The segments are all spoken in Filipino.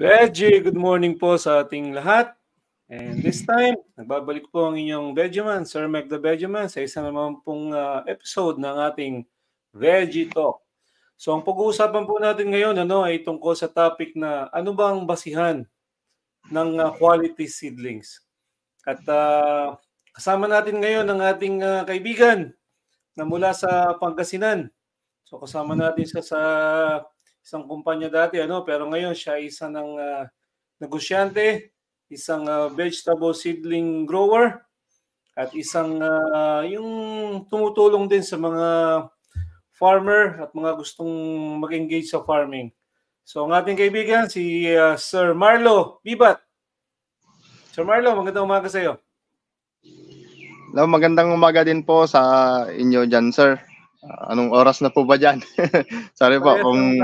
Veggie, good morning po sa ating lahat. And this time, nagbabalik po ang inyong Veggieman, Sir Meg the Veggieman, sa isa naman pong episode ng ating Veggie Talk. So ang pag-uusapan po natin ngayon ay tungkol sa topic na ano ba ang basihan ng quality seedlings. At kasama natin ngayon ang ating kaibigan na mula sa Pangasinan. So kasama natin siya sa isang kumpanya dati, pero ngayon siya isa ng negosyante, isang vegetable seedling grower, at isang yung tumutulong din sa mga farmer at mga gustong mag-engage sa farming. So ang ating kaibigan, si Sir Marlo Bibat. Sir Marlo, magandang umaga sa iyo. Hello, magandang umaga din po sa inyo dyan, sir. Anong oras na po ba dyan? Sorry po kung...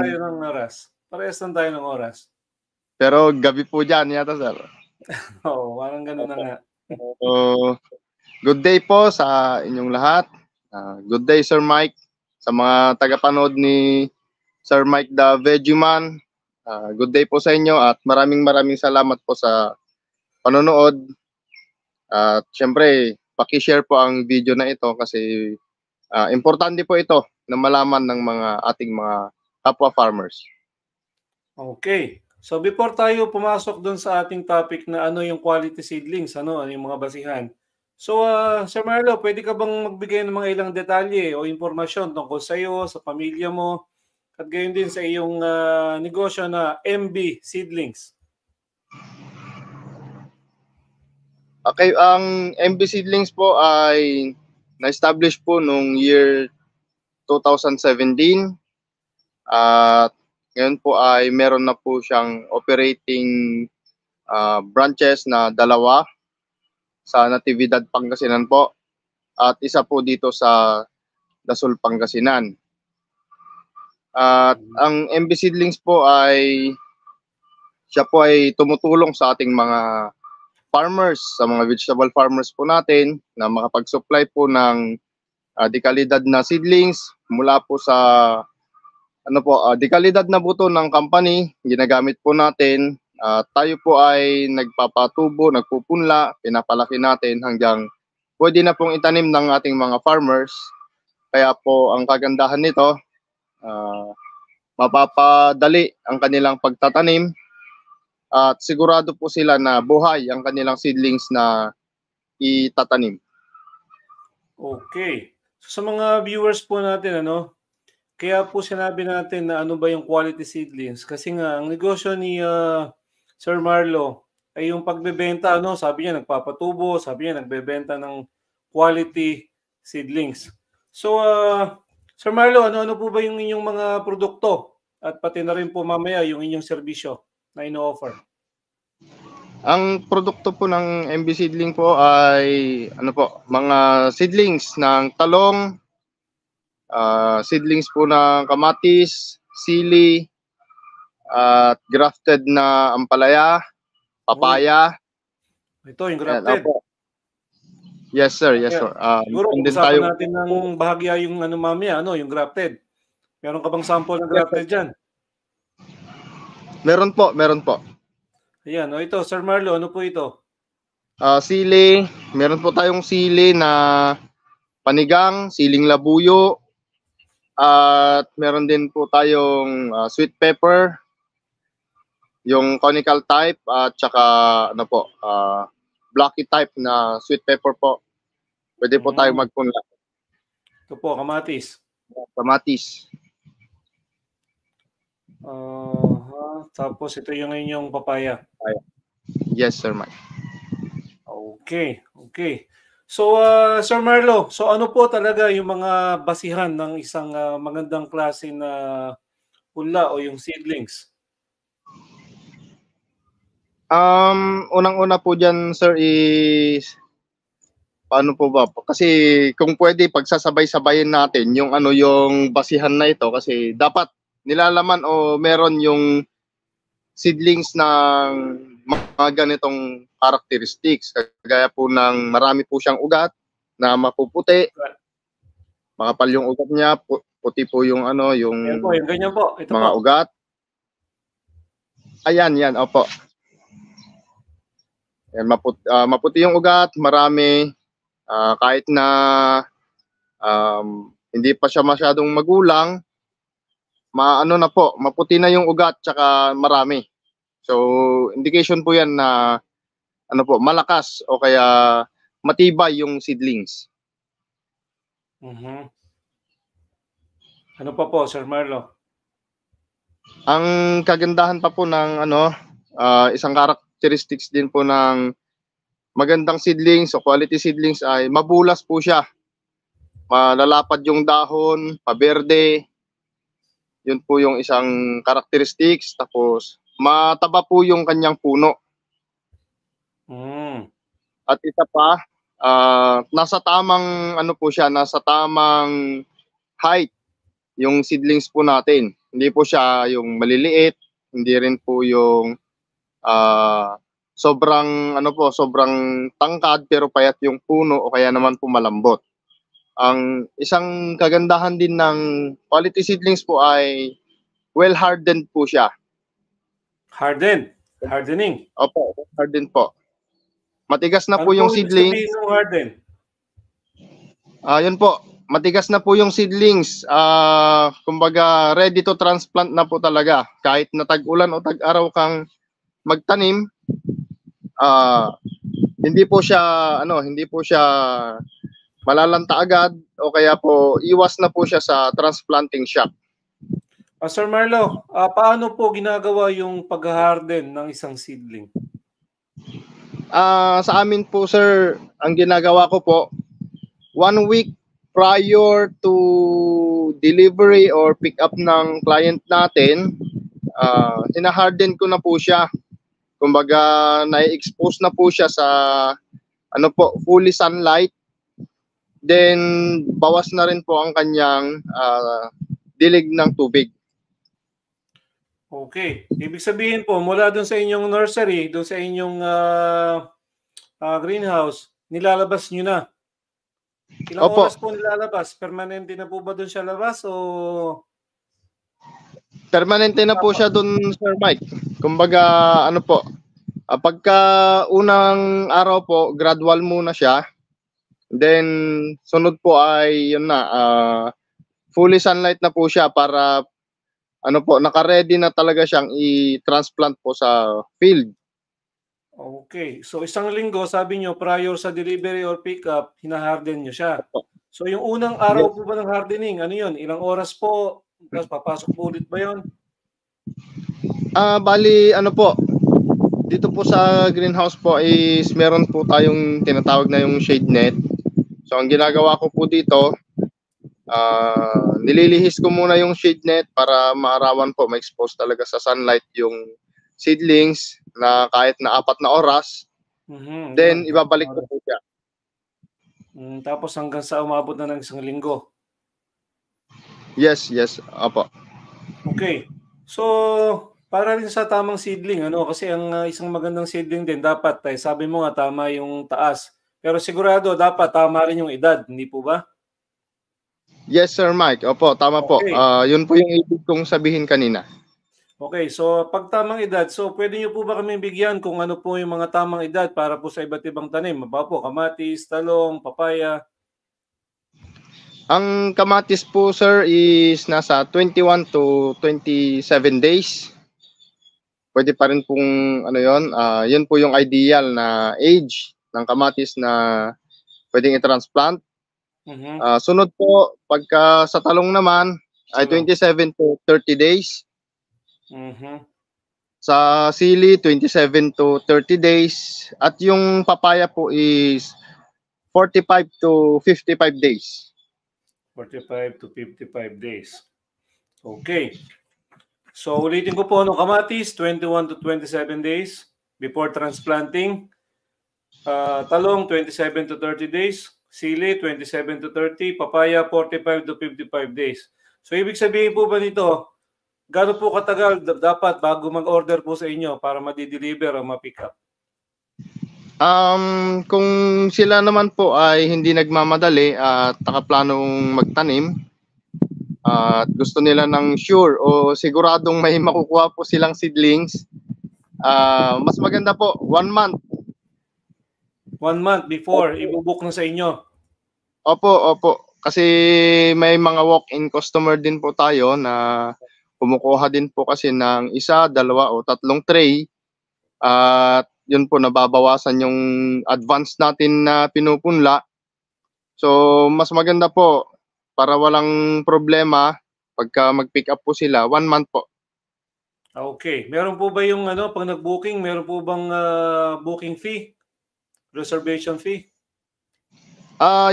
Parehas lang tayo ng oras. Pero gabi po dyan yata, sir. Oo, parang gano'n na nga. So, good day po sa inyong lahat. Good day, Sir Mike. Sa mga tagapanood ni Sir Mike the Veggieman. Good day po sa inyo at maraming salamat po sa panonood. At syempre, paki-share po ang video na ito kasi importante po ito na malaman ng ating mga kapwa farmers. Okay. So before tayo pumasok doon sa ating topic na ano yung quality seedlings, ano yung mga basihan. So Sir Marlo, pwede ka bang magbigay ng mga ilang detalye o impormasyon tungkol sa iyo, sa pamilya mo, at gayon din sa iyong negosyo na MB Seedlings? Okay, ang MB Seedlings po ay na-establish po noong year 2017 at ngayon po ay meron na po siyang operating branches na 2 sa Natividad, Pangasinan po at isa po dito sa Dasol, Pangasinan. At ang MB Seedlings po ay siya po ay tumutulong sa ating mga farmers, sa mga vegetable farmers po natin na makapag-supply po ng dekalidad na seedlings mula po sa dekalidad na buto ng company, ginagamit po natin. Tayo po ay nagpapatubo, nagpupunla, pinapalaki natin hanggang pwede na pong itanim ng ating mga farmers. Kaya po ang kagandahan nito, mapapadali ang kanilang pagtatanim at sigurado po sila na buhay ang kanilang seedlings na itatanim. Okay. So, sa mga viewers po natin, kaya po sinabi natin na ano ba yung quality seedlings? Kasi nga, ang negosyo ni Sir Marlo ay yung pagbebenta, sabi niya nagpapatubo, sabi niya nagbebenta ng quality seedlings. So, Sir Marlo, ano po ba yung inyong mga produkto? At pati na rin po mamaya yung inyong serbisyo na ino-offer? Ang produkto po ng MB Seedling po ay mga seedlings ng talong, seedlings po ng kamatis, sili, at grafted na ampalaya, papaya. Ito yung grafted. Yes sir, yes sir. Siguro pag-usapan natin ng bahagya yung mamaya, yung grafted. Meron ka bang sample ng grafted dyan? Meron po. Ayan, ito, Sir Marlo, ano po ito? Sili, meron po tayong sili na panigang, siling labuyo, at meron din po tayong sweet pepper, yung conical type, at saka blocky type na sweet pepper po. Pwede po tayo magpunla. Ito po, kamatis. Kamatis. Tapos ito yung inyong papaya. Yes, Sir Mike. Okay. So, Sir Marlo, so ano po talaga yung mga basihan ng isang magandang klase na punla o yung seedlings? Unang-una po dyan, sir, is paano po ba? Kasi kung pwede pagsasabay-sabayin natin yung yung basihan na ito kasi dapat nilalaman o meron yung seedlings ng mga ganitong characteristics. Kagaya po ng marami po siyang ugat na mapuputi. Makapal yung ugat niya, puti po yung yung ganyan po. Ito mga po. ugat. Ayan, yan, opo. Yan, maputi yung ugat, marami. Kahit na hindi pa siya masyadong magulang, maano na po, maputi na yung ugat tsaka marami. So, indication po yan na ano po, malakas o kaya matibay yung seedlings. Ano pa po, Sir Marlo? Ang kagandahan pa po ng isang characteristics din po ng magandang seedlings o quality seedlings ay mabulas po siya. Malalapad yung dahon, paberde. Yun po yung isang characteristics. Tapos mataba po yung kanyang puno. At isa pa, nasa tamang po siya, nasa tamang height yung seedlings po natin. Hindi po siya yung maliliit, hindi rin po yung sobrang sobrang tangkad pero payat yung puno o kaya naman po malambot. Ang isang kagandahan din ng quality seedlings po ay well hardened po siya. Hardening. Opo, hardened po. Matigas na po yung seedlings. Ano po harden? Yun po, matigas na po yung seedlings. Kumbaga ready to transplant na po talaga. Kahit na tag-ulan o tag-araw kang magtanim, hindi po siya malalanta agad o kaya po iwas na po siya sa transplanting shock. Sir Marlo, paano po ginagawa yung pag-harden ng isang seedling? Sa amin po, sir, ang ginagawa ko po, 1 week prior to delivery or pick up ng client natin, hinaharden ko na po siya. Kumbaga, na-expose na po siya sa fully sunlight. Then, bawas na rin po ang kanyang dilig ng tubig. Okay. Ibig sabihin po, mula doon sa inyong nursery, doon sa inyong greenhouse, nilalabas nyo na. Ilang oras po nilalabas? Permanente na po ba doon siya labas o? Permanente na po siya doon, Sir Mike. Kumbaga, pagka unang araw po, gradual muna siya. Then, sunod po ay, fully sunlight na po siya para, naka-ready na talaga siyang i-transplant po sa field. Okay. So, isang linggo, sabi nyo, prior sa delivery or pickup, hinaharden nyo siya. So, yung unang araw po ba ng hardening, ano yun? Ilang oras po? Tapos papasok po ulit ba yun? Bali, dito po sa greenhouse po is meron po tayong tinatawag na yung shade net. So, ang ginagawa ko po dito, nililihis ko muna yung shade net para maarawan po, ma-expose talaga sa sunlight yung seedlings na kahit na 4 na oras. Then, ibabalik ko po siya. Tapos hanggang sa umabot na ng 1 linggo. Yes. Opo. Okay. So, para rin sa tamang seedling, kasi ang isang magandang seedling din dapat, sabi mo nga tama yung taas. Pero sigurado dapat tama rin yung edad, hindi po ba? Yes, Sir Mike. Opo, tama po. Yun po yung ibig kong sabihin kanina. Okay, so pag tamang edad, so pwede niyo po ba kami bigyan kung ano po yung mga tamang edad para po sa iba't ibang tanim? Maba po, kamatis, talong, papaya. Ang kamatis po, sir, is nasa 21 to 27 days. Pwede pa rin pong yun po yung ideal na age ng kamatis na pwedeng i-transplant. Sunod po, pagka sa talong naman, ay 27 to 30 days. Sa sili, 27 to 30 days. At yung papaya po is 45 to 55 days. 45 to 55 days. Okay. So, ulitin ko po, kamatis, 21 to 27 days before transplanting. Talong, 27 to 30 days. Sili, 27 to 30. Papaya, 45 to 55 days. So, ibig sabihin po ba nito, gaano po katagal dapat bago mag-order po sa inyo para ma-deliver o ma-pick up? Kung sila naman po ay hindi nagmamadali at nakaplanong magtanim at gusto nila ng sure o siguradong may makukuha po silang seedlings, Mas maganda po, 1 month. 1 month before, ibubook na sa inyo. Opo. Kasi may mga walk-in customer din po tayo na kumukuha din po kasi ng 1, 2 o 3 tray. At yun po, nababawasan yung advance natin na pinupunla. So, mas maganda po para walang problema pagka mag-pick up po sila, 1 month po. Okay. Meron po ba yung pag nag-booking, meron po bang booking fee? Reservation fee?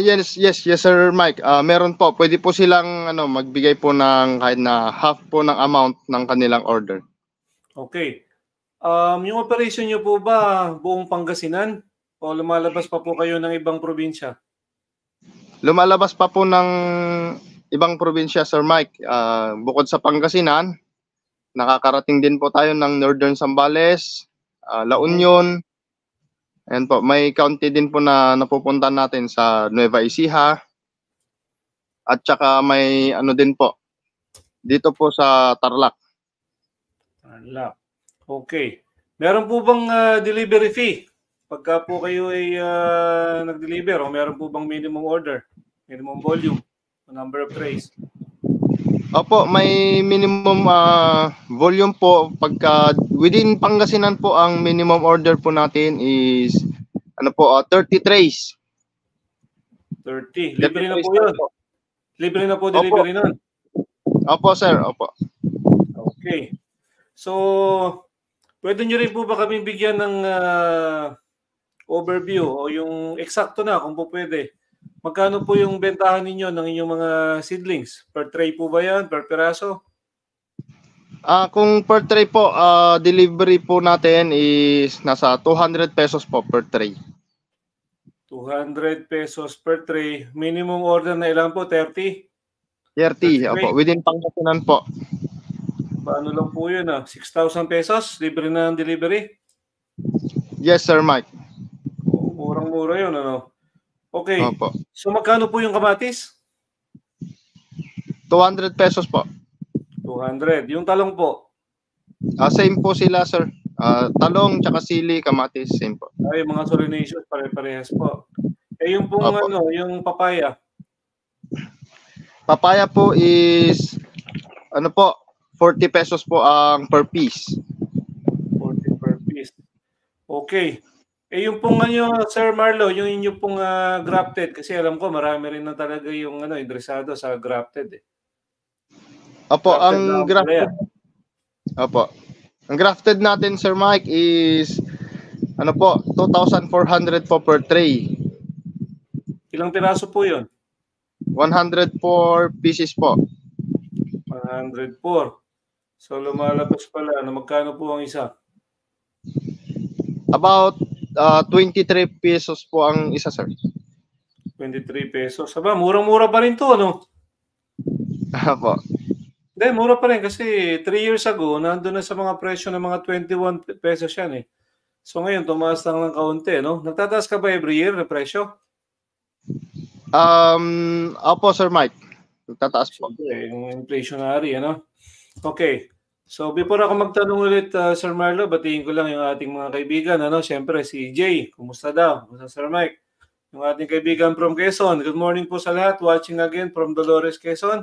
Yes, Sir Mike. Meron po. Pwede po silang magbigay po ng kahit na half po ng amount ng kanilang order. Okay. Yung operation niyo po ba buong Pangasinan o lumalabas pa po kayo ng ibang probinsya? Lumalabas pa po ng ibang probinsya, Sir Mike. Bukod sa Pangasinan, nakakarating din po tayo ng Northern Zambales, La Union. Ayan po, may county din po na napupunta natin sa Nueva Ecija. At saka may din po, dito po sa Tarlac. Tarlac. Okay. Meron po bang delivery fee? Pagka po kayo ay nag-deliver o meron po bang minimum order? Minimum volume? Number of trays? Opo, may minimum volume po. Pagka within Pangasinan po, ang minimum order po natin is 30 trays. 30. Libre na po yun. Libre na po delivery nun. Opo, sir. Opo. Okay. So, pwede nyo rin po ba kami bigyan ng overview o yung eksakto na kung po pwede? Magkano po yung bentahan ninyo ng inyong mga seedlings? Per tray po ba yan? Per piraso? Kung per tray po, delivery po natin is nasa 200 pesos po per tray. 200 pesos per tray. Minimum order na ilan po? 30? 30, opo. Within Pangasinan po. Paano lang po yun 6,000 pesos? Libre na ang delivery? Yes, Sir Mike. Murang-mura yun, Okay. Opo. So, magkano po yung kamatis? 200 pesos po. 200. Yung talong po? Same po sila, sir. Talong, tsaka sili, kamatis, same po. Ay, mga solanaceous, pare-parehas po. Yung pong yung papaya? Papaya po is, 40 pesos po ang per piece. 40 per piece. Okay. Yung pong Sir Marlo, yung inyo pong grafted, kasi alam ko marami rin na talaga yung interesado sa grafted. Opo, ang grafted. Opo. Ang grafted natin, Sir Mike, is 2,400 po per tray. Ilang piraso po 'yon? 104 pieces po. 104. So lumalabas pala magkano po ang isa? About 23 pesos po ang isa, sir. 23 pesos. Aba, murang-mura pa rin to, Opo. Hindi, mura pa rin kasi 3 years ago, nandun na sa mga presyo ng mga 21 pesos yan So ngayon, tumaas lang ng kaunti, Nagtataas ka ba every year na presyo? Opo, Sir Mike. Nagtataas po. Yung inflationary, Okay. So before ako magtanong ulit, Sir Marlo, batiin ko lang yung ating mga kaibigan. Siyempre si Jay, kumusta daw? Kumusta, Sir Mike? Yung ating kaibigan from Quezon. Good morning po sa lahat. Watching again from Dolores, Quezon.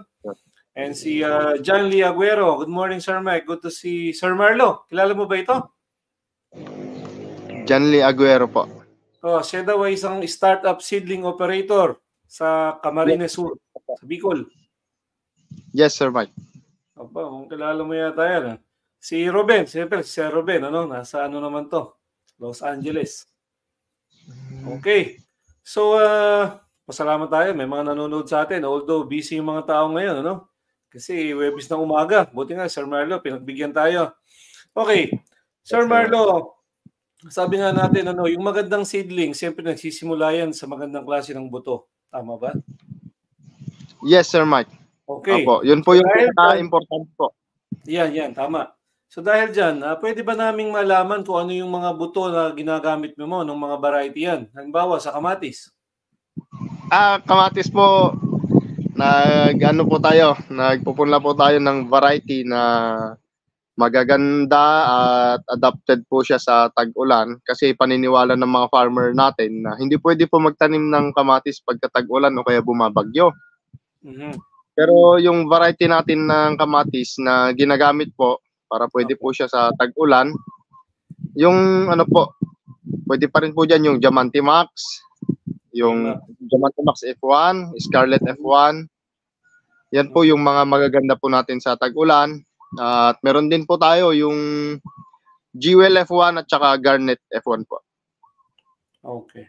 And si John Lee Aguero. Good morning, Sir Mike. Good to see Sir Marlo. Kilala mo ba ito? John Lee Aguero po. Siya daw ay isang startup seedling operator sa Camarines Sur, sa Bicol. Yes, Sir Mike. Kung kilala mo yata yan. Si Ruben, siyempre si Sir Ruben, nasa naman to? Los Angeles. Okay. So, pasalamat tayo. May mga nanonood sa atin. Although, busy yung mga tao ngayon, Kasi Webis ng umaga. Buti nga, Sir Marlo, pinagbigyan tayo. Okay. Sir Marlo, sabi nga natin, yung magandang seedling, siyempre nagsisimula yan sa magandang klase ng buto. Tama ba? Yes, Sir Mike. Okay. Opo, yun po yung important po. Yan, tama. So dahil dyan, pwede ba naming malaman kung ano yung mga buto na ginagamit mo ng mga variety yan? Halimbawa, sa kamatis. Kamatis po, nagpupunla po tayo ng variety na magaganda at adapted po siya sa tag-ulan kasi paniniwala ng mga farmer natin na hindi pwede po magtanim ng kamatis pagka tag-ulan o kaya bumabagyo. Pero yung variety natin ng kamatis na ginagamit po para pwede po siya sa tag-ulan, yung ano po, pwede pa rin po dyan yung Diamante Max, yung Diamante Max F1, Scarlet F1. Yan po yung mga magaganda po natin sa tag-ulan. At meron din po tayo yung Jewel F1 at saka Garnet F1 po. Okay.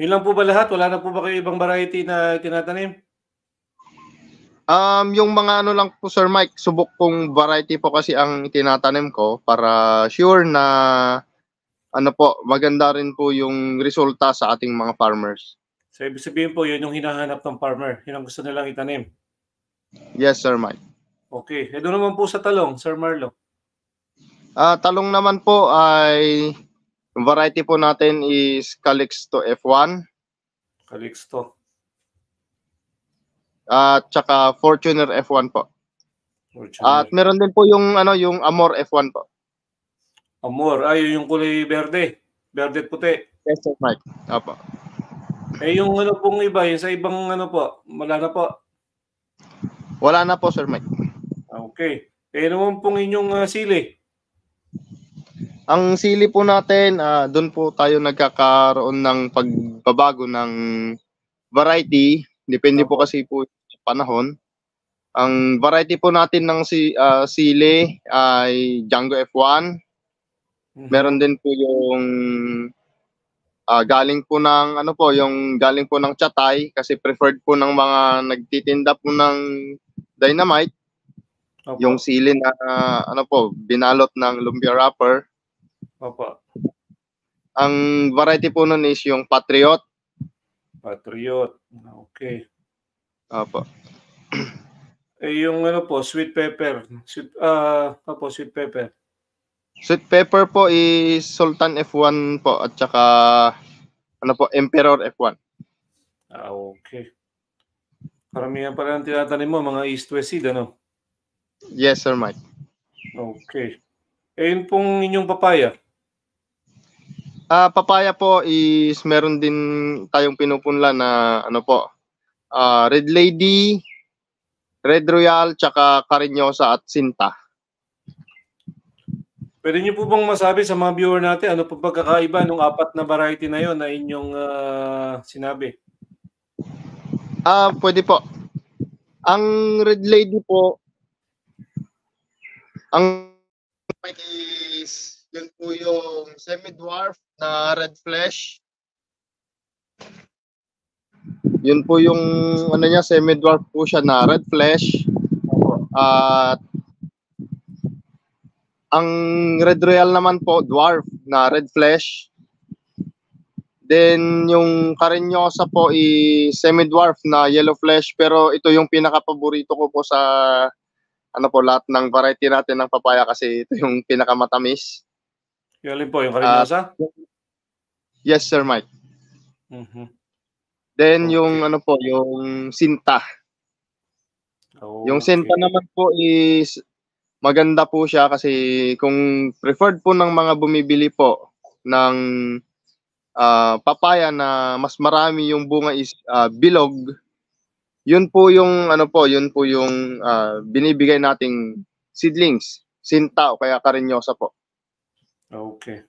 Yun lang po ba lahat? Wala na po ba kayo ibang variety na tinatanim? Yung mga ano lang po Sir Mike, subok pong variety po kasi ang tinatanim ko para sure na ano po, maganda rin po yung resulta sa ating mga farmers. So ibig sabihin po, yun yung hinahanap ng farmer. Yun ang gusto nilang itanim. Yes Sir Mike. Okay. E doon naman po sa talong, Sir Marlo. Talong naman po ay yung variety po natin is Calixto F1. Calixto. At saka Fortuner F1 po. Fortuner. At meron din po yung ano yung Amor F1 po. Amor, ay yung kulay berde. Berde at puti. Yes Sir Mike. Opo. Eh yung ano pong iba, yung sa ibang ano po, wala na po. Wala na po Sir Mike. Okay. Eh naman pong inyong sili. Ang sili po natin, doon po tayo nagkakaroon ng pagbabago ng variety. Depende po kasi po sa panahon. Ang variety po natin ng sili ay Django F1. Meron din po yung galing po ng ano po, yung galing po ng Chatay kasi preferred po ng mga nagtitinda po ng dynamite. Opo. Yung sili na ano po, binalot ng lumpia wrapper. Opo. Ang variety po nun is yung Patriot. Patriot. Okay. Opo. Eh yung ano po, sweet pepper. Sweet pepper. Sweet pepper po is Sultan F1 po at saka ano po, Emperor F1. Okay. Karamihan pala ang tinatanim mo, mga East-West seed, ano? Yes, Sir Mike. Okay. Eh yun pong inyong papaya. Papaya po is meron din tayong pinupunla na ano po, Red Lady, Red Royal, tsaka Cariñosa at Sinta. Pwede niyo po bang masabi sa mga viewer natin ano po pagkakaiba ng apat na variety na yon na inyong sinabi? Pwede po. Ang Red Lady po, ang is yun po yung semi-dwarf na red flesh. Yun po yung ano niya, semi-dwarf po siya na red flesh. At ang Red Royal naman po, dwarf na red flesh. Then yung Cariñosa po is semi-dwarf na yellow flesh, pero ito yung pinaka-paborito ko po sa ano po lahat ng variety natin ng papaya kasi ito yung pinakamatamis. Yung alin po, yung Cariñosa? Yes, Sir Mike. Then yung ano po, yung Sinta. Okay. Yung Sinta naman po is maganda po siya kasi kung preferred po ng mga bumibili po ng papaya na mas marami yung bunga is bilog, yun po yung ano po, yun po yung binibigay nating seedlings, Sinta o kaya Cariñosa po. Okay.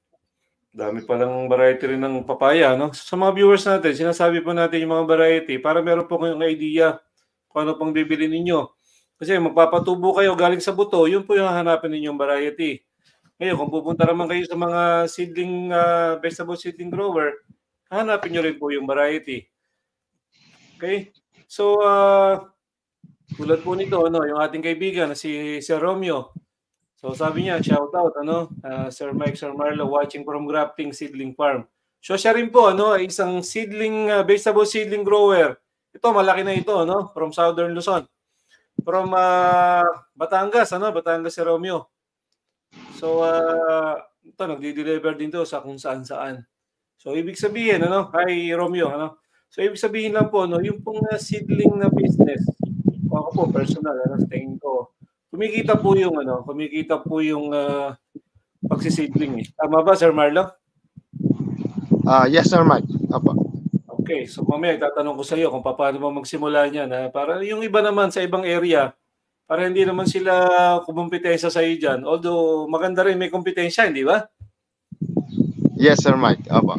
Dami palang variety rin ng papaya, no? Sa mga viewers natin, sinasabi po natin yung mga variety para meron po kayong idea kung ano pang bibili ninyo. Kasi magpapatubo kayo galing sa buto, yun po yung hahanapin ninyong variety. Ngayon, kung pupunta naman kayo sa mga seedling, vegetable seedling grower, hahanapin nyo rin po yung variety. Okay? So, tulad po nito, ano, yung ating kaibigan na si Sir Romeo. So sabi niya, shout out, ano, Sir Mike, Sir Marlo, watching from Grafting Seedling Farm. So siya rin po, ano, isang seedling, vegetable seedling grower. Ito, malaki na ito, no, from Southern Luzon. From Batangas, ano, Batangas si Romeo. So, ito, nagdi-deliver din to sa kung saan-saan. So, ibig sabihin, ano, hi Romeo, ano. So, ibig sabihin lang po, no, yung pong seedling na business, ako po, personal, ano, sa tingin ko, kumikita po yung pagsisidling eh. Tama ba, Sir Marlo? Yes, Sir Mike. Apo. Okay, so mamaya tatanong ko sa iyo kung paano mo magsimula niyan. Para yung iba naman sa ibang area, para hindi naman sila kumompetensya sa iyo diyan. Although maganda rin may kompetensya, hindi ba? Yes, Sir Mike. Apo.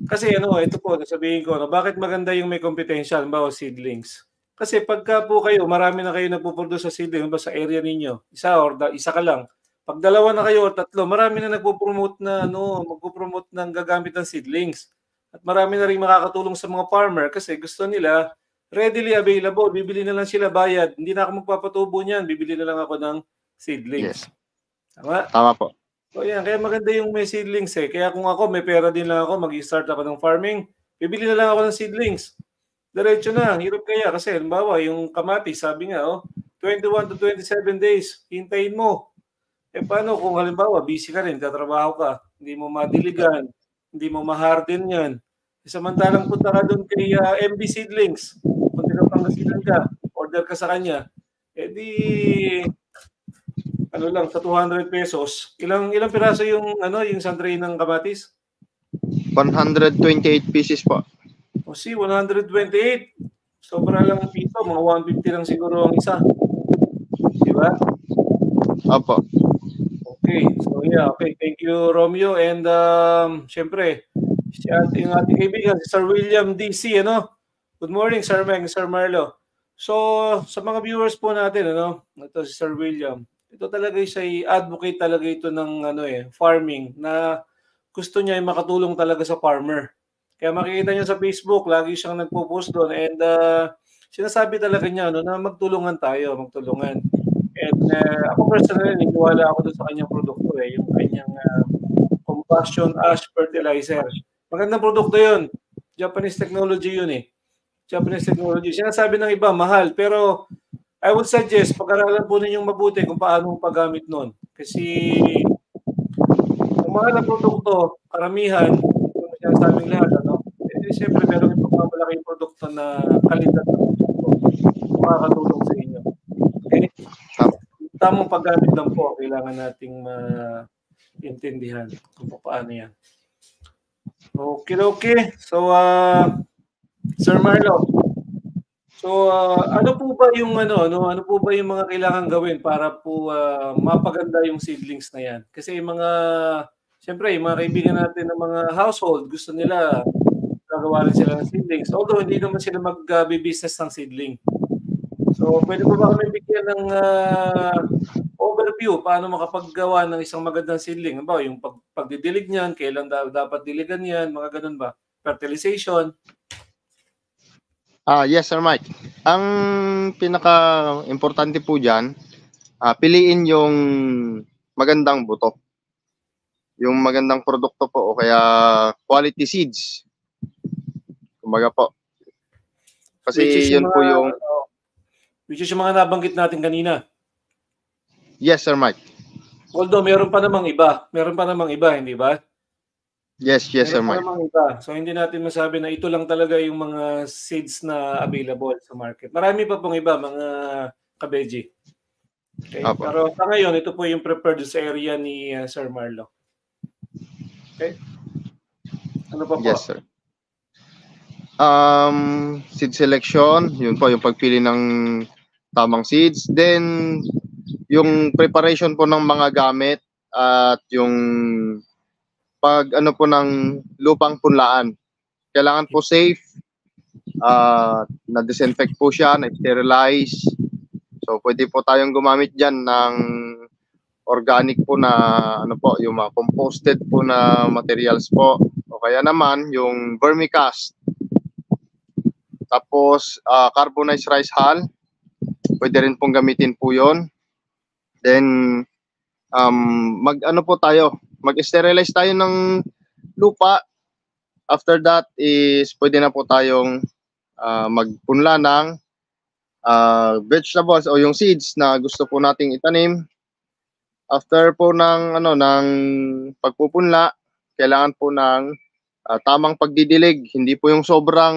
Kasi ito po, sasabihin ko, bakit maganda yung may kompetensya, halimbawa seedlings? Kasi pagka po kayo, marami na kayo nagpo-produce sa seedling, sa area ninyo, isa ka lang. Pag dalawa na kayo o tatlo, marami na magpo-promote ng gagamit ng seedlings. At marami na rin makakatulong sa mga farmer kasi gusto nila readily available. Bibili na lang sila bayad. Hindi na ako magpapatubo niyan. Bibili na lang ako ng seedlings. Yes. Tama? Tama po. So yan, kaya maganda yung may seedlings eh. Kaya kung ako, may pera din lang ako, mag-start ako ng farming, bibili na lang ako ng seedlings. Diretso na, hirap kaya. Kasi halimbawa, yung kamatis, sabi nga, 21 to 27 days, hintayin mo. Paano kung halimbawa, busy ka rin, katrabaho ka, hindi mo madiligan, hindi mo ma-harden yan. Samantalang punta ka doon kay MB Seedlings, kung Pangasinan ka, order ka sa kanya, lang sa 200 pesos. Ilang piraso yung isang tray ng kamatis? 128 pieces po. O 128. Sobra lang ang piso, mga 150 lang siguro ang isa. Di ba? Opo. Okay. So yeah, okay. Thank you, Romeo. And syempre, yung ating kaibigan, si Sir William DC, Good morning, Sir Meg, Sir Marlo. So, sa mga viewers po natin, ito si Sir William. Ito talaga siya advocate talaga ito ng farming na gusto niya ay makatulong talaga sa farmer. Kaya makikita niyo sa Facebook, lagi siyang nagpo-post doon and sinasabi talaga niya na magtulungan tayo, magtulungan. And ako personally, niniwala ako doon sa kanyang produkto yung kanyang combustion ash fertilizer. Magandang produkto 'yun. Japanese technology 'yun eh. Japanese technology. Sinasabi ng iba mahal, pero I would suggest pag-aralan po ninyong mabuti kung paano paggamit nun. Kasi ang mahal na produkto, karamihan, yung sinasabing lahat, siyempre meron yung pagmamalaking produkto na kalidad ng produkto. Makakatulong sa inyo. Okay? Tamang paggamit lang po, kailangan nating maintindihan kung paano yan. Okay. So, Sir Marlo, so ano po ba yung mga kailangan gawin para po mapaganda yung seedlings na yan? Kasi yung siyempre, yung mga kaibigan natin ng mga household, gusto nila gagawa rin sila ng seedlings. Although hindi naman sila mag-business ng seedling. So, pwede po ba kami bigyan ng overview paano makapaggawa ng isang magandang seedling? Ba, yung pagdidilig niyan, kailan dapat diligan yan, mga ganun ba? Fertilization. Yes, Sir Mike. Ang pinaka-importante po dyan, piliin yung magandang buto. Yung magandang produkto po o kaya quality seeds. Kumbaga po. Kasi yun po yung... Which is yung mga nabanggit natin kanina. Yes, Sir Mike. Although meron pa namang iba, hindi ba? Yes, Sir Mike. So hindi natin masabi na ito lang talaga yung mga seeds na available sa market. Marami pa pong iba, mga kabeji. Okay? Pero sa ngayon, ito po yung prepared sa area ni Sir Marlo. Okay? Ano pa po? Yes, sir. Seed selection, yun po yung pagpili ng tamang seeds. Then, yung preparation po ng mga gamit at yung po ng lupang punlaan. Kailangan po safe, na-disinfect po siya, na-sterilize. So, pwede po tayong gumamit dyan ng organic po na yung mga composted po na materials po. O kaya naman, yung vermicast. Tapos, carbonized rice hull. Pwede rin pong gamitin po yon. Then, mag-sterilize tayo ng lupa. After that is pwede na po tayong magpunla ng vegetables o yung seeds na gusto po nating itanim. After po ng pagpupunla, kailangan po ng tamang pagdidilig. Hindi po yung sobrang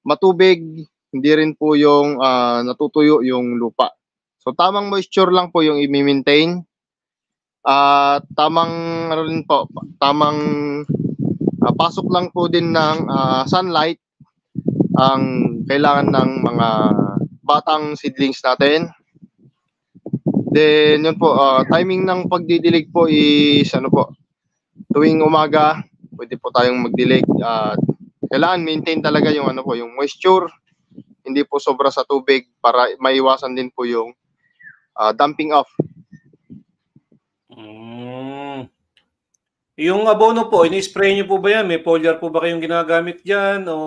matubig, hindi rin po yung natutuyo yung lupa. So tamang moisture lang po yung i-maintain. Tamang ano rin po, tamang pasok lang po din ng sunlight ang kailangan ng mga batang seedlings natin. Then yun po, timing ng pagdidilig po is ano po, tuwing umaga pwede po tayong magdilig. Kailangan maintain talaga yung ano po, yung moisture, hindi po sobra sa tubig para maiwasan din po yung dumping off. Yung abono po, ini-spray niyo po ba yan? May foliar po ba kayong ginagamit diyan o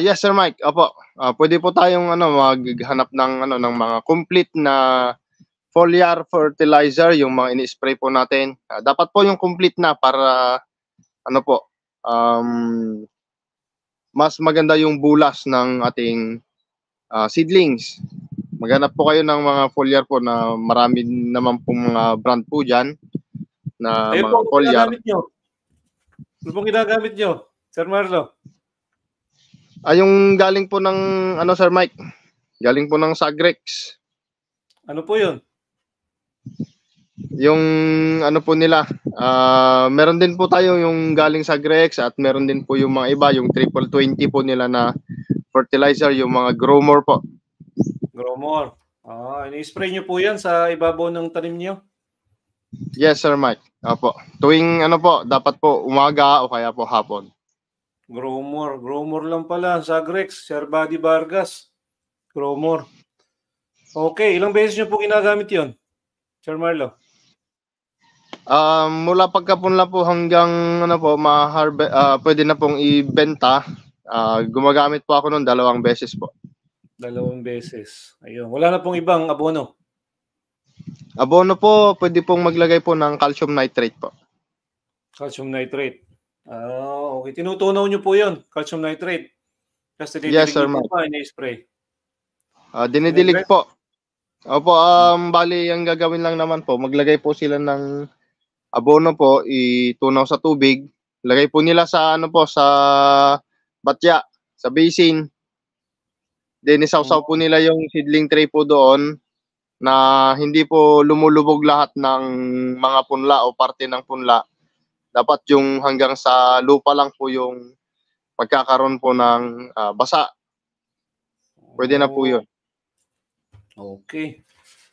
Yes Sir Mike, opo. Pwede po tayong maghanap ng ng mga complete na foliar fertilizer, yung mga ini-spray po natin. Dapat po yung complete na para mas maganda yung bulas ng ating seedlings. Maghanap po kayo ng mga foliar po na marami naman pong mga brand po dyan na ayun mga po, foliar. Ano pong ginagamit nyo, Sir Marlo? Yung galing po ng Sir Mike, galing po ng Sagrex. Ano po yun? Yung po nila, meron din po tayo yung galing sa Grex at meron din po yung mga iba, yung triple 20 po nila na fertilizer, yung mga Growmore po. Growmore. Ini-spray nyo po yan sa ibabaw ng tanim nyo? Yes Sir Mike. Opo. Tuwing dapat po umaga o kaya po hapon. Growmore lang pala, Sagrex, Sir Buddy Vargas. Growmore. Okay, ilang beses nyo po ginagamit yon, Sir Marlo? Mula pagkapunla po hanggang pwede na pong ibenta. Gumagamit po ako noon 2 beses po. 2 beses. Ayun. Wala na pong ibang abono? Abono po, pwede pong maglagay po ng calcium nitrate po. Calcium nitrate. Okay. Tinutunaw nyo po yun, calcium nitrate. Kasi Yes, Sir Mike. Pa, ini-spray. Dinidilig po. Opo, bali ang gagawin lang naman po, maglagay po sila ng abono po, itunaw sa tubig, lagay po nila sa sa batya, sa basin. Then isawsaw po nila yung seedling tray po doon na hindi po lumulubog lahat ng mga punla o parte ng punla. Dapat yung hanggang sa lupa lang po yung pagkakaroon po ng basa. Pwede na po yun. Okay.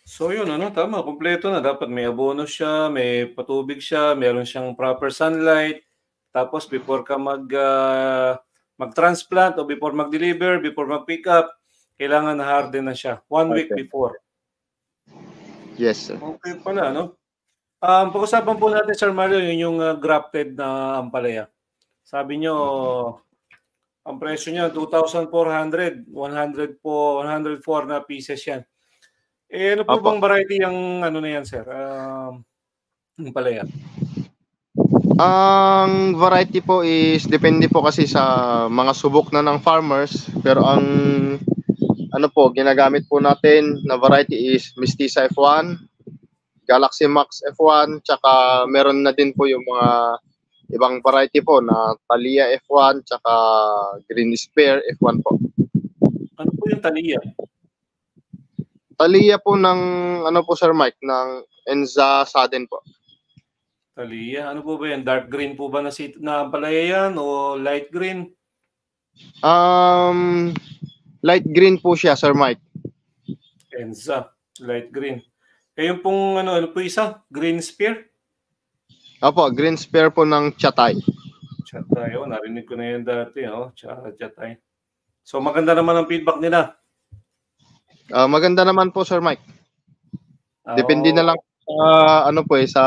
So yun, tama, kompleto na. Dapat may abono siya, may patubig siya, meron siyang proper sunlight. Tapos before ka mag-transplant o before mag-deliver, before mag-pick up, kailangan na harden na siya. 1 week before. Yes, sir. Okay pala, pag-usapan po natin, Sir Mario, yun yung grafted na ampalaya. Sabi nyo, ang presyo niya, 2,400, 104 na pieces yan. Ano po bang variety yung na yan, sir? Ampalaya. Ang variety po is depende po kasi sa mga subok na ng farmers, pero ang ginagamit po natin na variety is Mestiza F1, Galaxy Max F1, tsaka meron na din po yung mga ibang variety po na Thalia F1, tsaka Green Spear F1 po. Ano po yung Thalia? Thalia po ng po Sir Mike, ng Enza Sudden po. Thalia, ano po ba yan? Dark green po ba na ampalaya yan o light green? Light green po siya, Sir Mike. Enza, light green. Yung pong ano po isa? Green Spear? Opo, Green Spear po ng Chatay. Chatay, narinig ko na yan dati, Chatay. So maganda naman ang feedback nila. Maganda naman po, Sir Mike. Depende na lang sa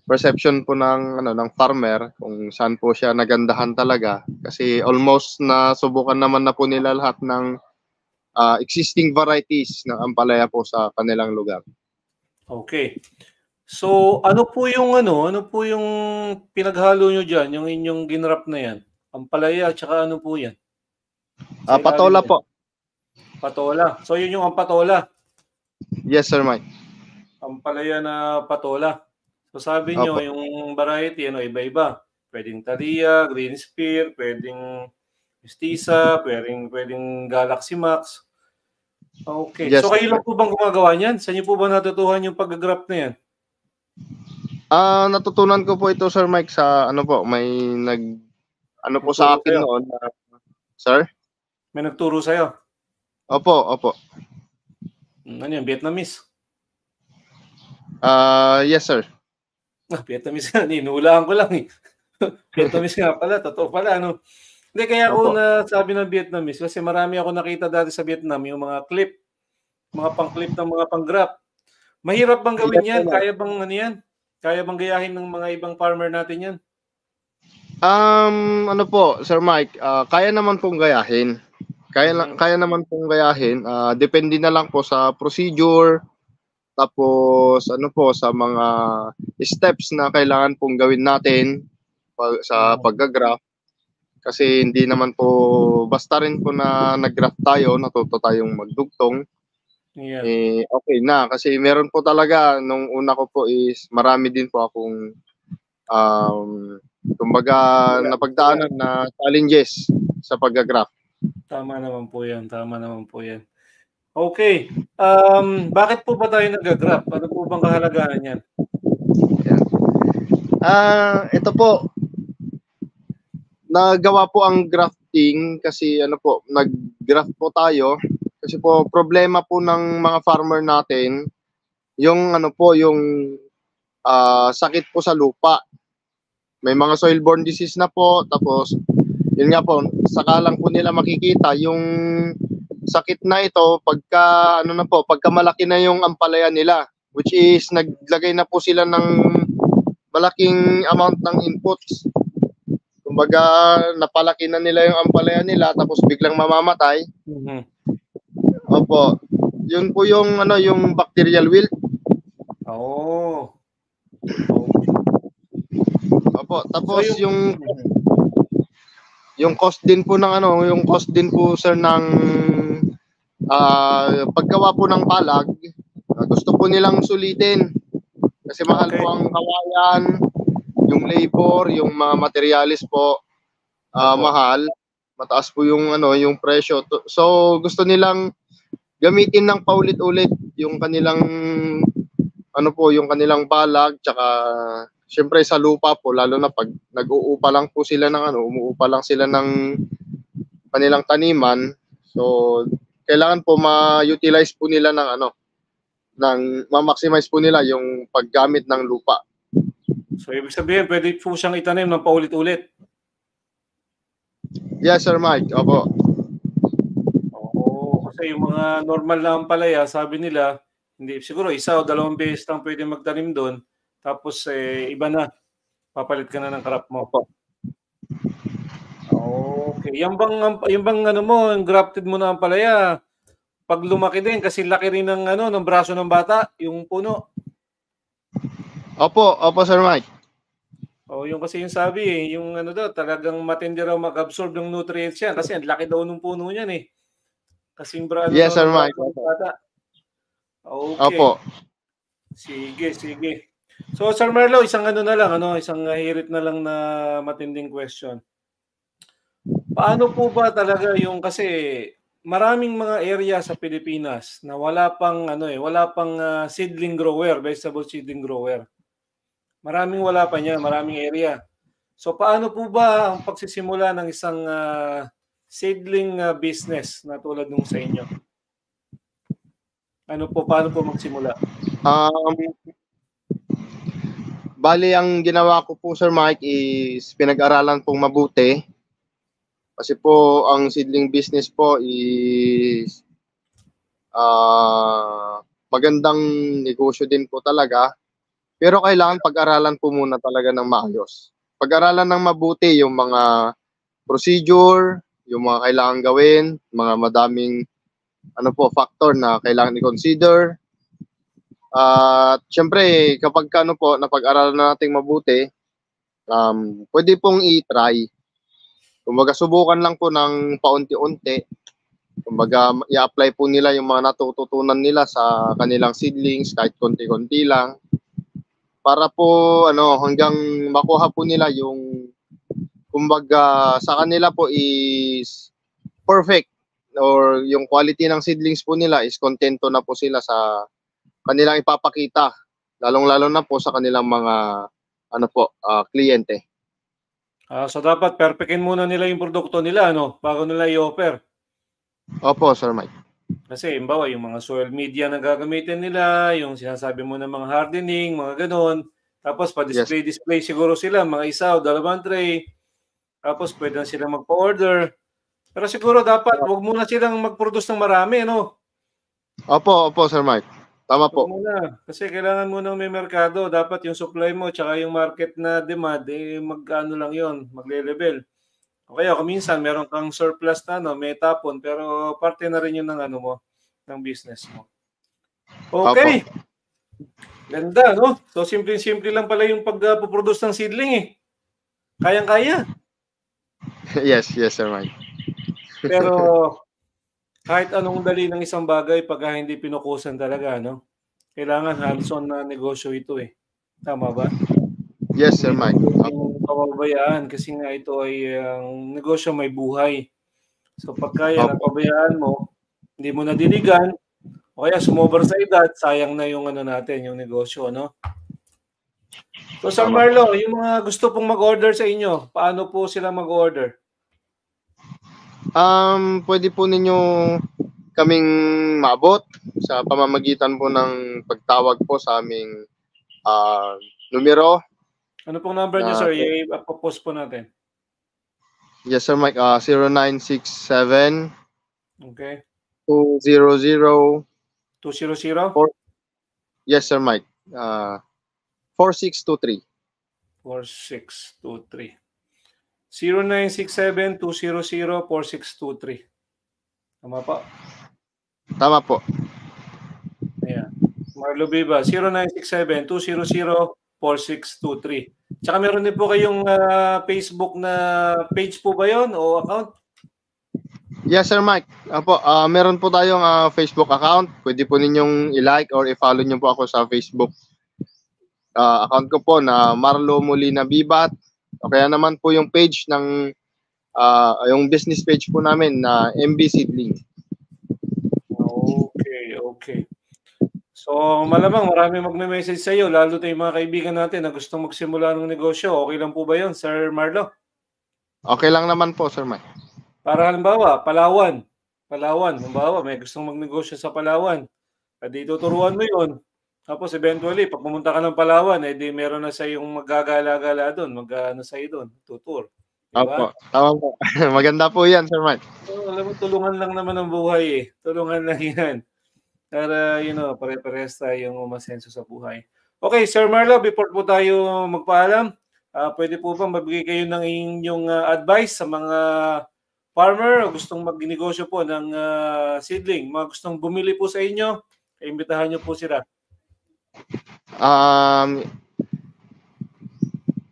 perception po ng ng farmer kung saan po siya nagandahan talaga, kasi almost na subukan naman na po nila lahat ng existing varieties ng ampalaya po sa kanilang lugar. Okay. So ano po yung pinaghalo nyo diyan, yung inyong ginrap na yan? Ampalaya at saka ano po yan? Patola po. Patola. So yun yung ampatola. Yes, Sir Mike. Ampalaya na patola. So sabi nyo, yung variety, iba-iba. Pwedeng Thalia, Green Spear, pwedeng Mestiza, pwedeng Galaxy Max. Okay. Yes, So kayo sir. lang po bang gumagawa niyan? Saan niyo po ba natutuhan yung pag-graph na yan? Natutunan ko po ito, Sir Mike, sa ano po, may ano po sa Nagturo akin sa'yo? noon. Sir? May nagturo sa'yo? Opo. Ano yan, Vietnamese? Yes, sir. Vietnamese nga, inuulaan ko lang eh. Vietnamese nga pala, totoo pala, no? Hindi, kaya ako Opo. nasabi ng Vietnamese kasi marami ako nakita dati sa Vietnam, yung mga clip, mga pang-clip ng mga pang-graph. Mahirap bang gawin Yes, yan? sir. Kaya bang ano yan? Kaya bang gayahin ng mga ibang farmer natin yan? Ano po, Sir Mike, kaya naman pong gayahin. Kaya naman pong gayahin. Depende na lang po sa procedure, tapos ano po sa mga steps na kailangan pong gawin natin sa pag-graph. Kasi hindi naman po basta rin po na nag-graph tayo, natuto tayong magdugtong. Yeah. Okay na kasi meron po talaga nung una ko po is marami din po akong kumbaga napagdaanan na challenges sa pag-graph. Tama naman po yan. Okay. Bakit po ba tayo nag-graph? Ano po bang kahalagahan yan? Ito po, nagawa po ang grafting kasi ano po, nag-graph po tayo kasi po problema po ng mga farmer natin yung ano po, yung sakit po sa lupa. May mga soil-borne disease na po, tapos yun nga po, saka lang po nila makikita yung sakit na ito pagka ano na po, pagka malaki na yung ampalaya nila, which is naglagay na po sila ng malaking amount ng inputs. Kumbaga napalaki na nila yung ampalaya nila tapos biglang mamamatay. Opo. Yun po yung ano, yung bacterial wilt. Oh. Opo, tapos so, yung cost din po ng ano, yung cost din po sir ng paggawa po ng palag, gusto po nilang sulitin. Kasi mahal po ang kawayan, yung labor, yung mga materialis po mahal. Mataas po yung ano, yung presyo. So gusto nilang gamitin ng paulit-ulit yung kanilang ano po, yung kanilang balag, tsaka syempre sa lupa po, lalo na pag nag-uupa lang po sila ng ano, umuupa lang sila ng kanilang taniman. So kailangan po ma-utilize po nila ng ano, ng ma-maximize po nila yung paggamit ng lupa. So ibig sabihin, pwede po siyang itanim ng paulit-ulit? Yes, Sir Mike. Opo. Oo, kasi yung mga normal na ampalaya, sabi nila, hindi, siguro isa o dalawang beses lang pwede magtanim doon. Tapos iba na, papalit ka na ng crop mo. Okay. Yung bang ano mo, yung grafted mo na ampalaya, pag lumaki din, kasi laki rin ng ano, ng braso ng bata, yung puno. Opo, Sir Mike. Yung kasi yung sabi yung ano daw, talagang matindi raw mag-absorb ng nutrients yan kasi ang laki daw ng puno niyan eh. Kasing braso yes, Sir Mike. Okay. Opo. Sige. So Sir Marlo, isang ano na lang, isang hirit na lang na matinding question. Paano po ba talaga yung kasi maraming mga area sa Pilipinas na wala pang seedling grower, vegetable seedling grower. Maraming wala pa niya, maraming area. So paano po ba ang pagsisimula ng isang seedling business na tulad nung sa inyo? Paano po magsimula? Bali, ang ginawa ko po, Sir Mike, is pinag-aralan pong mabuti. Kasi po, ang seedling business po is magandang negosyo din po talaga. Pero kailangan pag-aralan po muna talaga ng maayos. Pag-aralan ng mabuti yung mga procedure, yung mga kailangan gawin, mga madaming factor na kailangan i-consider. At syempre, kapag napag-aralan nating mabuti, pwede pong i-try. Kumbaga, subukan lang po ng paunti-unti. Kumbaga, i-apply po nila yung mga natututunan nila sa kanilang seedlings, kahit konti-konti lang. Para po hanggang makuha po nila yung kumbaga sa kanila po is perfect, or yung quality ng seedlings po nila is kontento na po sila sa kanilang ipapakita, lalong-lalo na po sa kanilang mga kliyente. So dapat perfectin muna nila yung produkto nila, ano, bago nila i-offer. Opo, Sir Mike. Kasi imbawa yung mga soil media na gagamitin nila, yung sinasabi mo ng mga hardening, mga ganon. Tapos pa-display siguro sila, mga isa o dalawang tray. Tapos pwede na silang magpa-order. Pero siguro dapat wag muna silang mag-produce ng marami, ano? Opo, Sir Mike. Tama po. Wag muna. Kasi kailangan mo nang may merkado. Dapat yung supply mo tsaka yung market na demand, mag-ano lang yon, magle-level. O kaya kung minsan meron kang surplus na, no, may tapon, pero parte na rin yun ng ano mo, ng business mo. Okay. Opo. Ganda, no? So, simple-simple lang pala yung pag-produce ng seedling, eh. Kayang-kaya. Yes, Sir Mike. Pero, kahit anong dali ng isang bagay, pag hindi pinukusan talaga, no? Kailangan hands-on na negosyo ito, eh. Tama ba? Yes, Sir Mike. Hindi pababayaan kasi nga ito ay ang negosyo may buhay. So pagkaya napabayaan mo, hindi mo nadiligan, o kaya sumobra sa edad, sayang na yung ano natin, yung negosyo, no? So Sir Marlo, yung mga gusto pong mag-order sa inyo, paano po sila mag-order? Pwede po ninyo kaming maabot sa pamamagitan po ng pagtawag po sa aming numero. Ano pong number niyo, sir? I-post po natin. Yes, Sir Mike. 0967 Okay. 200 200? Yes, Sir Mike. 4623. 4623. 0967-200-4623. Tama po? Tama po. Ayan. Marlo Viva, 0967-200-4623. Tsaka meron din po kayong Facebook na page po ba yun o account? Yes, Sir Mike. Apo, meron po tayong Facebook account. Pwede po ninyong i-like or i-follow nyo po ako sa Facebook account ko po na Marlo Molina Bibat. O kaya naman po yung page ng yung business page po namin na MB Seedling. Okay. So, malamang marami magme-message sa iyo, lalo na yung mga kaibigan natin na gustong magsimula ng negosyo. Okay lang po ba yun, Sir Marlo? Okay lang naman po, Sir Mike. Para halimbawa, Palawan. Halimbawa, may gustong magnegosyo sa Palawan. Di tuturuan mo yun. Tapos eventually, pag pumunta ka ng Palawan, di meron na sa yung magagala-gala doon, mag-ano sa iyo doon, tutur. Diba? Opo, tama po. Maganda po yan, Sir Mike. So, alam mo, tulungan lang naman ang buhay eh. Tulungan lang yan. Para, pare-parehas tayong umasenso sa buhay. Okay, Sir Marlo, before po tayo magpaalam, pwede po ba mabigay kayo ng inyong advice sa mga farmer o gustong magnegosyo po ng seedling, mga gustong bumili po sa inyo, imbitahan nyo po sila.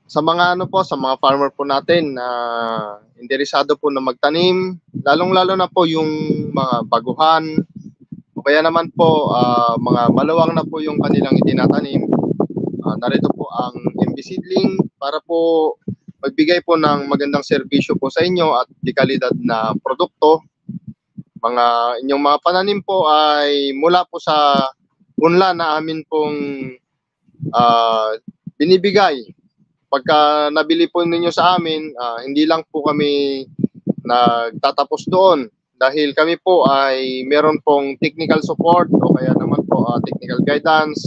Sa mga sa mga farmer po natin na interesado po na magtanim, lalong-lalo na po yung mga baguhan, o kaya naman po mga maluwang na po yung kanilang itinatanim, narito po ang MB Seedling para po magbigay po ng magandang serbisyo po sa inyo at dekalidad na produkto. Mga inyong mga pananim po ay mula po sa punla na amin pong binibigay. Pagka nabili po ninyo sa amin, hindi lang po kami nagtatapos doon dahil kami po ay meron pong technical support o kaya naman po technical guidance.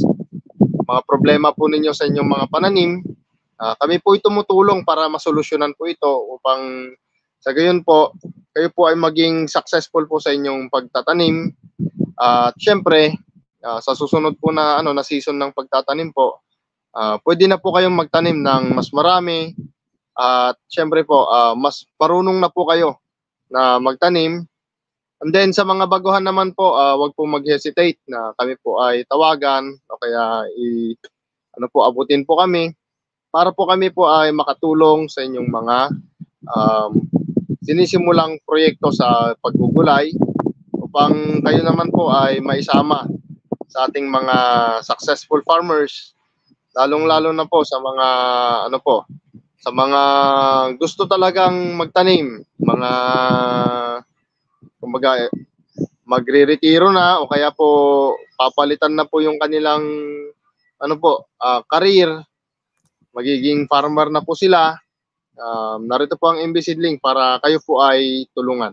Mga problema po ninyo sa inyong mga pananim, kami po tumutulong para masolusyonan po ito upang sa gayon po kayo po ay maging successful po sa inyong pagtatanim. At syempre, sa susunod po na na season ng pagtatanim po, pwede na po kayong magtanim ng mas marami at syempre po mas marunong na po kayo na magtanim. And then sa mga baguhan naman po, wag po mag-hesitate na kami po ay tawagan o kaya abutin po kami para po kami po ay makatulong sa inyong mga sinisimulang proyekto sa paggugulay upang kayo naman po ay maisama sa ating mga successful farmers, lalong-lalo na po sa mga sa mga gusto talagang magtanim, mga kumbaga magre-retiro na o kaya po papalitan na po yung kanilang career, magiging farmer na po sila. Narito po ang MB Seedling para kayo po ay tulungan.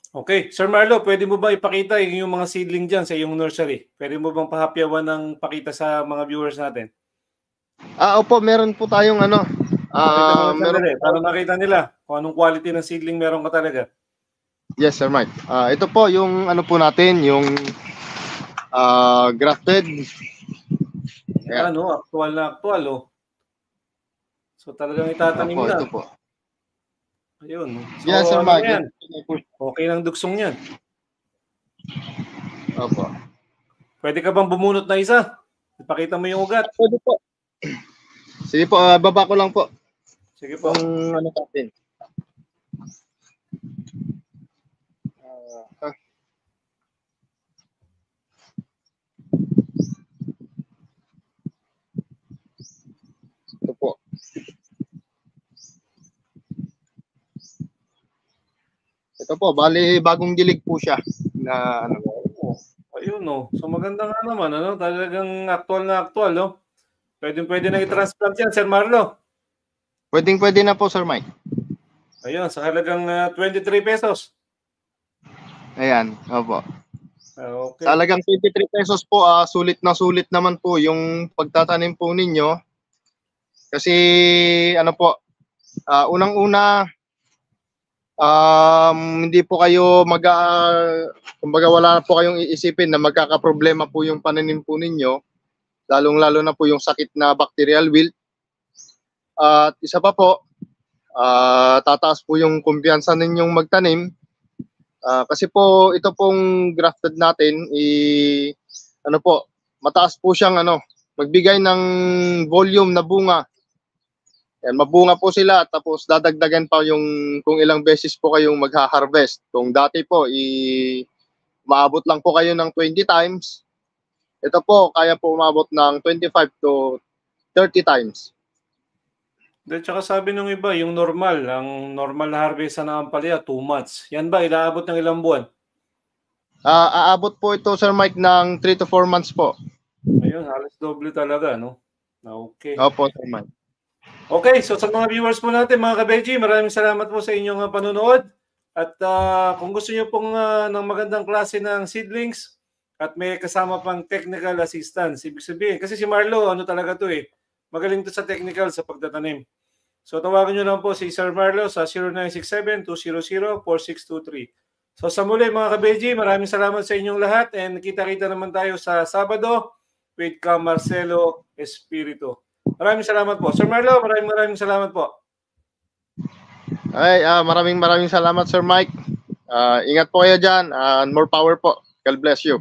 Okay. Sir Marlo, pwede mo ba ipakita yung mga seedling dyan sa iyong nursery? Pwede mo bang pahapyawan ng pakita sa mga viewers natin? Opo, meron po tayong para makita nila kung anong quality ng seedling meron ka talaga. Yes, Sir Mike. Ito po yung po natin, yung grafted. Ayan, actual na actual, oh. So talagang itatanim Opo, na. ito po. Ayun. So, yes, Sir Mike. Okay ng dugsong yan. Opo. Pwede ka bang bumunot na isa? Ipakita mo yung ugat. Pwede po. Sige po, baba ko lang po. Sige po. Natin. Ito po. Ito po, bali bagong dilig po siya na Ayun, no. So maganda nga naman, talagang actual na actual, no. Pwede na i-transplant yan, Sir Marlo. Pwede na po, Sir Mike. Ayun, sa halagang 23 pesos. Ayan, opo. Okay. Sa halagang 23 pesos po, sulit na sulit naman po yung pagtatanim po ninyo. Kasi unang-una, hindi po kayo kumbaga wala po kayong iisipin na magkakaproblema po yung pananim po ninyo, lalong-lalo na po yung sakit na bacterial wilt. At isa pa po, tataas po yung kumpiyansa ninyong magtanim. Kasi po ito pong grafted natin, mataas po siyang magbigay ng volume na bunga. Yan, mabunga po sila, tapos dadagdagan pa yung kung ilang beses po kayong magha-harvest. Kung dati po maabot lang po kayo ng 20 times, ito po kaya po umabot ng 25 to 30 times. At saka sabi nung iba, ang normal na harvest na ampalaya 2 months. Yan ba inaabot ng ilang buwan? Aabot po ito, Sir Mike, ng 3 to 4 months po. Ayun, halos doble talaga, no? Okay. Opo, Sir Mike. Okay, so sa mga viewers po natin, mga ka-Beji, maraming salamat po sa inyong panonood. At kung gusto niyo pong ng magandang klase ng seedlings at may kasama pang technical assistance, ibig sabihin, kasi si Marlo, talaga to magaling to sa technical sa pagtatanim. So tawagan niyo lang po si Sir Marlo sa 0967-200-4623. So sa muli mga ka-Beji, maraming salamat sa inyong lahat and kita-kita naman tayo sa Sabado with Marcelo Espiritu. Maraming salamat po. Sir Marlo, maraming salamat po. Ay, maraming salamat, Sir Mike. Ingat po kayo dyan and more power po. God bless you.